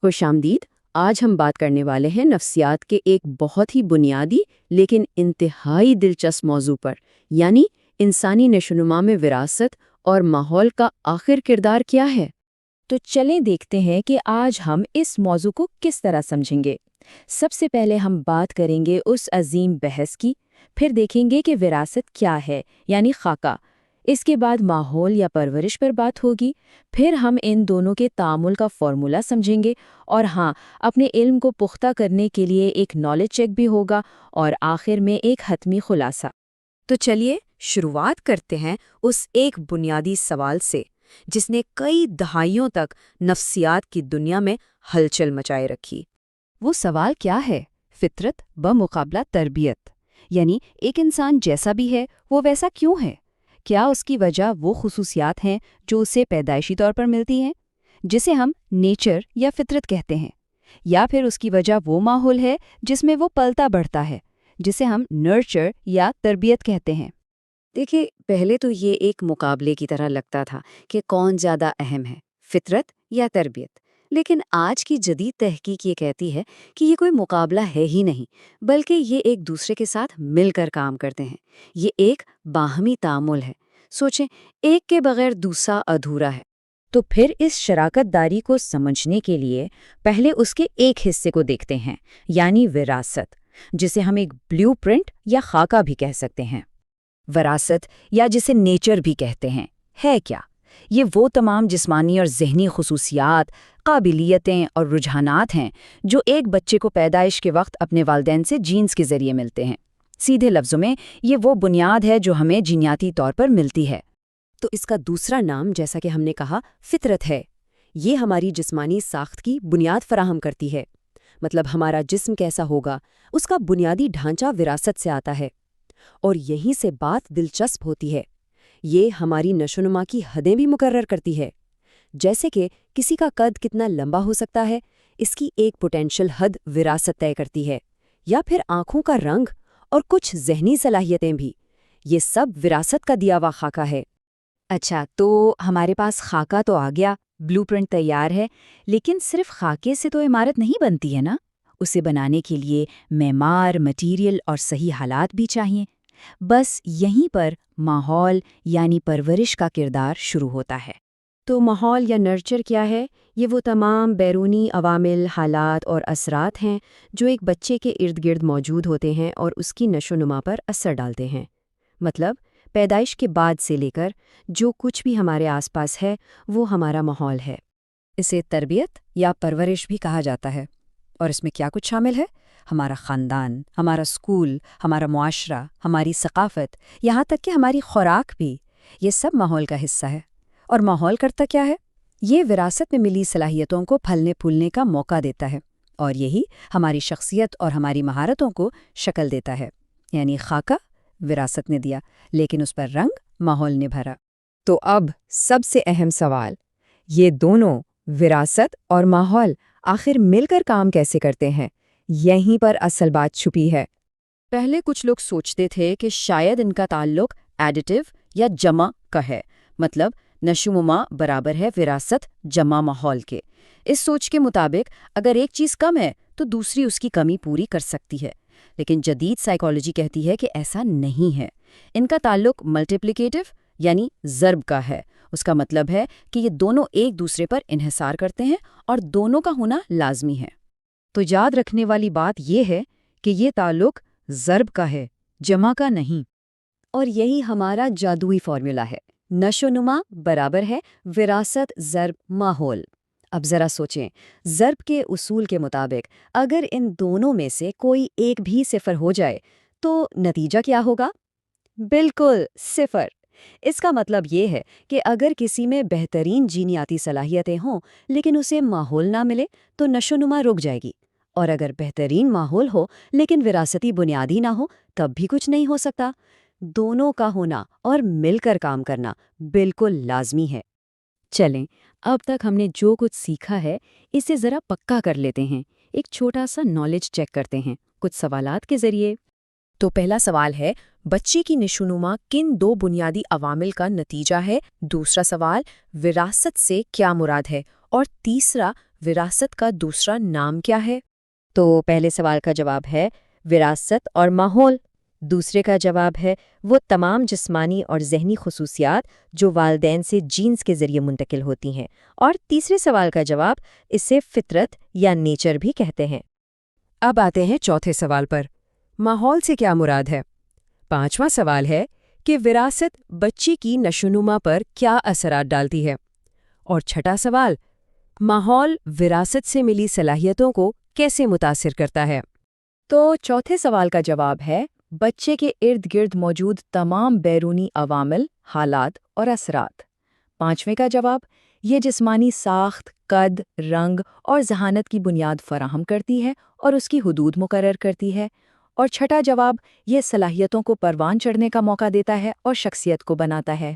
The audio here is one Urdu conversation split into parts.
خوش آمدید۔ آج ہم بات کرنے والے ہیں نفسیات کے ایک بہت ہی بنیادی لیکن انتہائی دلچسپ موضوع پر، یعنی انسانی نشوونما میں وراثت اور ماحول کا آخر کردار کیا ہے۔ تو چلیں دیکھتے ہیں کہ آج ہم اس موضوع کو کس طرح سمجھیں گے۔ سب سے پہلے ہم بات کریں گے اس عظیم بحث کی، پھر دیکھیں گے کہ وراثت کیا ہے، یعنی خاکہ۔ اس کے بعد ماحول یا پرورش پر بات ہوگی، پھر ہم ان دونوں کے تعامل کا فارمولا سمجھیں گے، اور ہاں، اپنے علم کو پختہ کرنے کے لیے ایک نالج چیک بھی ہوگا، اور آخر میں ایک حتمی خلاصہ۔ تو چلیے شروعات کرتے ہیں اس ایک بنیادی سوال سے جس نے کئی دہائیوں تک نفسیات کی دنیا میں ہلچل مچائے رکھی۔ وہ سوال کیا ہے؟ فطرت بمقابلہ تربیت، یعنی ایک انسان جیسا بھی ہے وہ ویسا کیوں ہے؟ کیا اس کی وجہ وہ خصوصیات ہیں جو اسے پیدائشی طور پر ملتی ہیں، جسے ہم نیچر یا فطرت کہتے ہیں، یا پھر اس کی وجہ وہ ماحول ہے جس میں وہ پلتا بڑھتا ہے، جسے ہم نرچر یا تربیت کہتے ہیں؟ دیکھیں، پہلے تو یہ ایک مقابلے کی طرح لگتا تھا کہ کون زیادہ اہم ہے، فطرت یا تربیت۔ لیکن آج کی جدید تحقیق یہ کہتی ہے کہ یہ کوئی مقابلہ ہے ہی نہیں، بلکہ یہ ایک دوسرے کے ساتھ مل کر کام کرتے ہیں۔ یہ ایک باہمی تعامل ہے۔ سوچیں، ایک کے بغیر دوسرا ادھورا ہے۔ تو پھر اس شراکت داری کو سمجھنے کے لیے پہلے اس کے ایک حصے کو دیکھتے ہیں، یعنی وراثت، جسے ہم ایک بلیو پرنٹ یا خاکہ بھی کہہ سکتے ہیں۔ وراثت، یا جسے نیچر بھی کہتے ہیں، ہے کیا؟ یہ وہ تمام جسمانی اور ذہنی خصوصیات، قابلیتیں اور رجحانات ہیں جو ایک بچے کو پیدائش کے وقت اپنے والدین سے جینز کے ذریعے ملتے ہیں۔ سیدھے لفظوں میں یہ وہ بنیاد ہے جو ہمیں جینیاتی طور پر ملتی ہے۔ تو اس کا دوسرا نام، جیسا کہ ہم نے کہا، فطرت ہے۔ یہ ہماری جسمانی ساخت کی بنیاد فراہم کرتی ہے۔ مطلب ہمارا جسم کیسا ہوگا، اس کا بنیادی ڈھانچہ وراثت سے آتا ہے۔ اور یہیں سے بات دلچسپ ہوتی ہے۔ یہ ہماری نشوونما کی حدیں بھی مقرر کرتی ہے۔ جیسے کہ کسی کا قد کتنا لمبا ہو سکتا ہے، اس کی ایک پوٹینشل حد وراثت طے کرتی ہے، یا پھر آنکھوں کا رنگ اور کچھ ذہنی صلاحیتیں بھی۔ یہ سب وراثت کا دیا ہوا خاکہ ہے۔ اچھا، تو ہمارے پاس خاکہ تو آ گیا، بلو پرنٹ تیار ہے، لیکن صرف خاکے سے تو عمارت نہیں بنتی ہے نا؟ اسے بنانے کے لیے معمار، مٹیریل اور صحیح حالات بھی چاہیے۔ بس یہیں پر ماحول یعنی پرورش کا کردار شروع ہوتا ہے۔ تو ماحول یا نرچر کیا ہے؟ یہ وہ تمام بیرونی عوامل، حالات اور اثرات ہیں جو ایک بچے کے ارد گرد موجود ہوتے ہیں اور اس کی نشوونما پر اثر ڈالتے ہیں۔ مطلب پیدائش کے بعد سے لے کر جو کچھ بھی ہمارے آس پاس ہے وہ ہمارا ماحول ہے۔ اسے تربیت یا پرورش بھی کہا جاتا ہے، اور اس میں کیا کچھ شامل ہے؟ ہمارا خاندان، ہمارا اسکول، ہمارا معاشرہ، ہماری ثقافت، یہاں تک کہ ہماری خوراک بھی، یہ سب ماحول کا حصہ ہے۔ اور ماحول کرتا کیا ہے؟ یہ وراثت میں ملی صلاحیتوں کو پھلنے پھولنے کا موقع دیتا ہے، اور یہی ہماری شخصیت اور ہماری مہارتوں کو شکل دیتا ہے۔ یعنی خاکہ وراثت نے دیا، لیکن اس پر رنگ ماحول نے بھرا۔ تو اب سب سے اہم سوال، یہ دونوں وراثت اور ماحول آخر مل کر کام کیسے کرتے ہیں؟ یہیں پر اصل بات چھپی ہے۔ پہلے کچھ لوگ سوچتے تھے کہ شاید ان کا تعلق ایڈیٹیو یا جمع کا ہے، مطلب نشوونما برابر ہے وراثت جمع ماحول کے۔ اس سوچ کے مطابق اگر ایک چیز کم ہے تو دوسری اس کی کمی پوری کر سکتی ہے، لیکن جدید سائیکالوجی کہتی ہے کہ ایسا نہیں ہے۔ ان کا تعلق ملٹیپلیکیٹو یعنی ضرب کا ہے۔ اس کا مطلب ہے کہ یہ دونوں ایک دوسرے پر انحصار کرتے ہیں اور دونوں کا ہونا لازمی ہے۔ تو یاد رکھنے والی بات یہ ہے کہ یہ تعلق ضرب کا ہے، جمع کا نہیں۔ اور یہی ہمارا جادوئی فارمولا ہے، نشوونما برابر ہے وراثت ضرب ماحول۔ اب ذرا سوچیں، ضرب کے اصول کے مطابق اگر ان دونوں میں سے کوئی ایک بھی صفر ہو جائے تو نتیجہ کیا ہوگا؟ بالکل صفر۔ اس کا مطلب یہ ہے کہ اگر کسی میں بہترین جینیاتی صلاحیتیں ہوں لیکن اسے ماحول نہ ملے تو نشوونما رک جائے گی، اور اگر بہترین ماحول ہو لیکن وراثتی بنیادی نہ ہو تب بھی کچھ نہیں ہو سکتا۔ دونوں کا ہونا اور مل کر کام کرنا بالکل لازمی ہے۔ چلیں، اب تک ہم نے جو کچھ سیکھا ہے اسے ذرا پکا کر لیتے ہیں، ایک چھوٹا سا نالج چیک کرتے ہیں کچھ سوالات کے ذریعے۔ تو پہلا سوال ہے، بچے کی نشوونما کن دو بنیادی عوامل کا نتیجہ ہے؟ دوسرا سوال، وراثت سے کیا مراد ہے؟ اور تیسرا، وراثت کا دوسرا نام کیا ہے؟ تو پہلے سوال کا جواب ہے وراثت اور ماحول، دوسرے کا جواب ہے وہ تمام جسمانی اور ذہنی خصوصیات جو والدین سے جینز کے ذریعے منتقل ہوتی ہیں، اور تیسرے سوال کا جواب اسے فطرت یا نیچر بھی کہتے ہیں۔ اب آتے ہیں چوتھے سوال پر، ماحول سے کیا مراد ہے؟ پانچواں سوال ہے کہ وراثت بچے کی نشوونما پر کیا اثرات ڈالتی ہے؟ اور چھٹا سوال، ماحول وراثت سے ملی صلاحیتوں کو کیسے متاثر کرتا ہے؟ تو چوتھے سوال کا جواب ہے بچے کے ارد گرد موجود تمام بیرونی عوامل، حالات اور اثرات۔ پانچویں کا جواب، یہ جسمانی ساخت، قد، رنگ اور ذہانت کی بنیاد فراہم کرتی ہے اور اس کی حدود مقرر کرتی ہے۔ اور چھٹا جواب، یہ صلاحیتوں کو پروان چڑھنے کا موقع دیتا ہے اور شخصیت کو بناتا ہے۔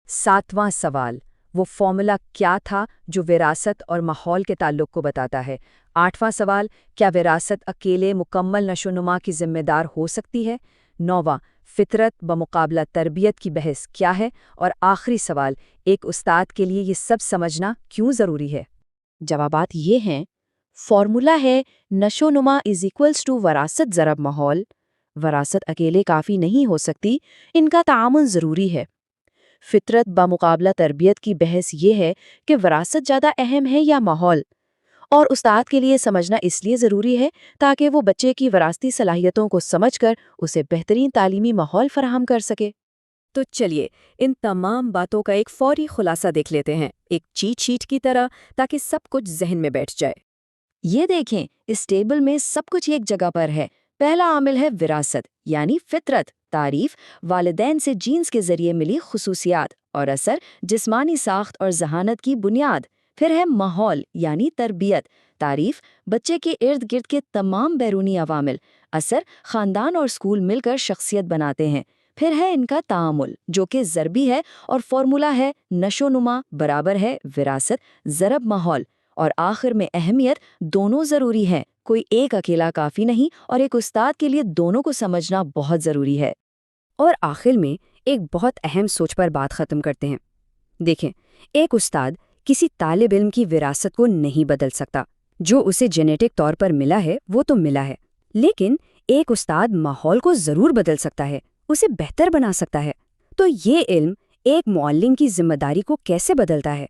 ساتواں سوال، وہ فارمولا کیا تھا جو وراثت اور ماحول کے تعلق کو بتاتا ہے؟ آٹھواں سوال، کیا وراثت اکیلے مکمل نشوونما کی ذمہ دار ہو سکتی ہے؟ نوواں، فطرت بمقابلہ تربیت کی بحث کیا ہے؟ اور آخری سوال، ایک استاد کے لیے یہ سب سمجھنا کیوں ضروری ہے؟ جوابات یہ ہیں، فارمولا ہے نشوونما = وراثت ضرب ماحول۔ وراثت اکیلے کافی نہیں ہو سکتی، ان کا تعاون ضروری ہے۔ فطرت بمقابلہ تربیت کی بحث یہ ہے کہ وراثت زیادہ اہم ہے یا ماحول، اور استاد کے لیے سمجھنا اس لیے ضروری ہے تاکہ وہ بچے کی وراثتی صلاحیتوں کو سمجھ کر اسے بہترین تعلیمی ماحول فراہم کر سکے۔ تو چلیے ان تمام باتوں کا ایک فوری خلاصہ دیکھ لیتے ہیں، ایک چیٹ شیٹ کی طرح، تاکہ سب کچھ ذہن میں بیٹھ جائے۔ یہ دیکھیں، اس ٹیبل میں سب کچھ ایک جگہ پر ہے۔ پہلا عامل ہے وراثت یعنی فطرت، تعریف والدین سے جینز کے ذریعے ملی خصوصیات اور اثر جسمانی ساخت اور ذہانت کی بنیاد۔ پھر ہے ماحول یعنی تربیت، تعریف بچے کے ارد گرد کے تمام بیرونی عوامل، اثر خاندان اور اسکول مل کر شخصیت بناتے ہیں۔ پھر ہے ان کا تعامل جو کہ ضربی ہے، اور فارمولا ہے نشوونما برابر ہے وراثت ضرب ماحول۔ اور آخر میں اہمیت، دونوں ضروری ہیں، کوئی ایک اکیلا کافی نہیں، اور ایک استاد کے لیے دونوں کو سمجھنا بہت ضروری ہے۔ اور آخر میں ایک بہت اہم سوچ پر بات ختم کرتے ہیں۔ دیکھیں، ایک استاد کسی طالب علم کی وراثت کو نہیں بدل سکتا، جو اسے جینیٹک طور پر ملا ہے وہ تو ملا ہے، لیکن ایک استاد ماحول کو ضرور بدل سکتا ہے، اسے بہتر بنا سکتا ہے۔ تو یہ علم ایک معلم کی ذمہ داری کو کیسے بدلتا ہے؟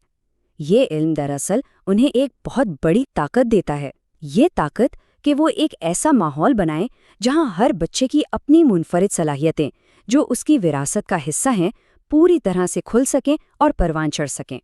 یہ علم دراصل انہیں ایک بہت بڑی طاقت دیتا ہے، یہ طاقت کہ وہ ایک ایسا ماحول بنائیں جہاں ہر بچے کی اپنی منفرد صلاحیتیں، جو اس کی وراثت کا حصہ ہیں، پوری طرح سے کھل سکیں اور پروان چڑھ سکیں۔